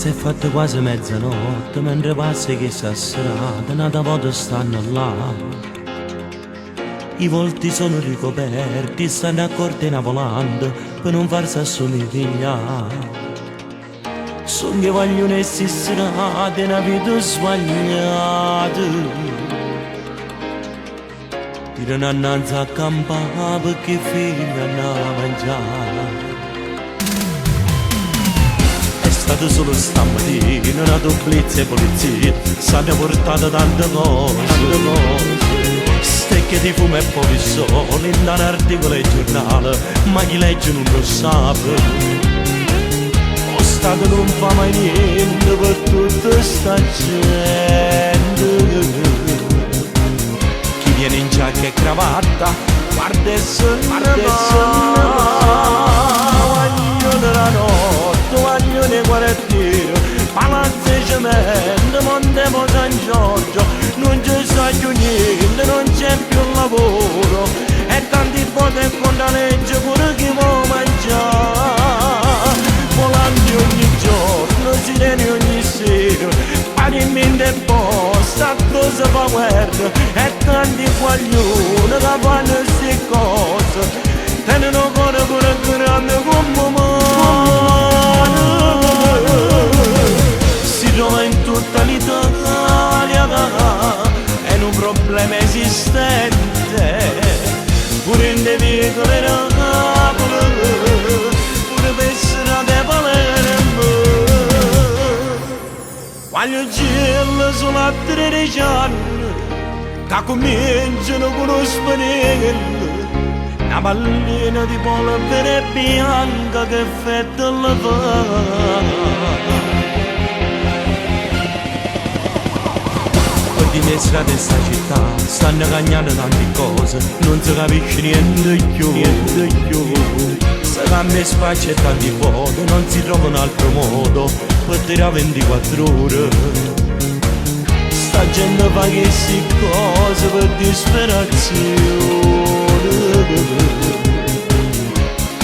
Si è fatta quasi mezzanotte mentre passi questa strada, nata volta stanno là. I volti sono ricoperti, stanno a cortina volando per non farsi assomigliare. Sono che vogliono essere strade, una vita sbagliata. Tirano annanzi a campare perché figlia hanno a mangiare. È stato solo stamattina, una dopplezza e polizia, stanno portando tante cose. Stecche di fumo e poi sole, in un articolo e giornale, ma chi legge non lo sa. Lo Stato non fa mai niente per tutta sta gente. Chi viene in giacca e cravatta, guarda e sonna, guaglio della notte, guaglio nei quartieri, palazzo e cemento, Montepo San Giorgio, non ci sa più niente, non c'è più lavoro, e tanti voti con la legge pure chi può mangiare. Volanti ogni giorno, sirene ogni sera, parimenti e posta, cosa fa guerra, e tanti guaglioni che fanno queste cose, tengono cuore pure grande come mano. Si trova in tutta l'Italia, è un problema esistente, pure in De Vicole Napoli, pure per strade Palermo. Quando girano solo a 13 anni, che cominciano con lo spinello, una pallina di polvere bianca che fetta la fa. Le strade di sta città stanno cagnando tante cose, non si capisce niente più. Se cambia spazio e tanti fuochi, non si trova un altro modo per tirare 24 ore. Sta gente fa queste cose per disperazione,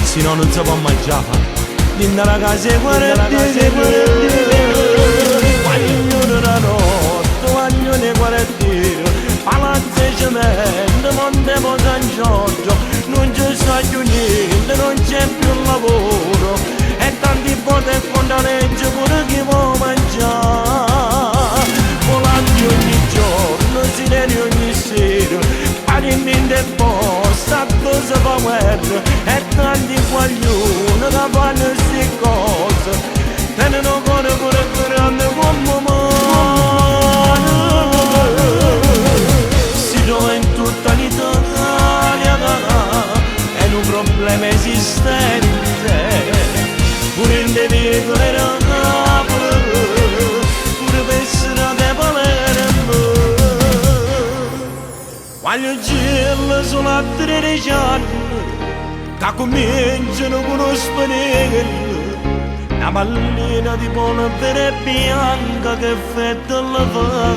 se no non si può mangiare, dentro la casa e guarda. Guaglio nei quartieri, palazzo e cemento, Montepo San Giorgio, non ci sa più niente, non c'è più lavoro, e tanti voti con la legge pure chi può mangiare. Volanti ogni giorno, sirene ogni sera, parimenti e posta, cosa fa guerra, e tanti guaglioni che fanno queste cose, tengono cuore pure grande come mano. Si trova in tutta l'Italia, è un problema esistente, pure in De Vicole Napoli, pure per strade Palermo. Quando girano solo a 13 anni, che cominciano con lo spinello, una pallina di polvere bianca che fetta la fa.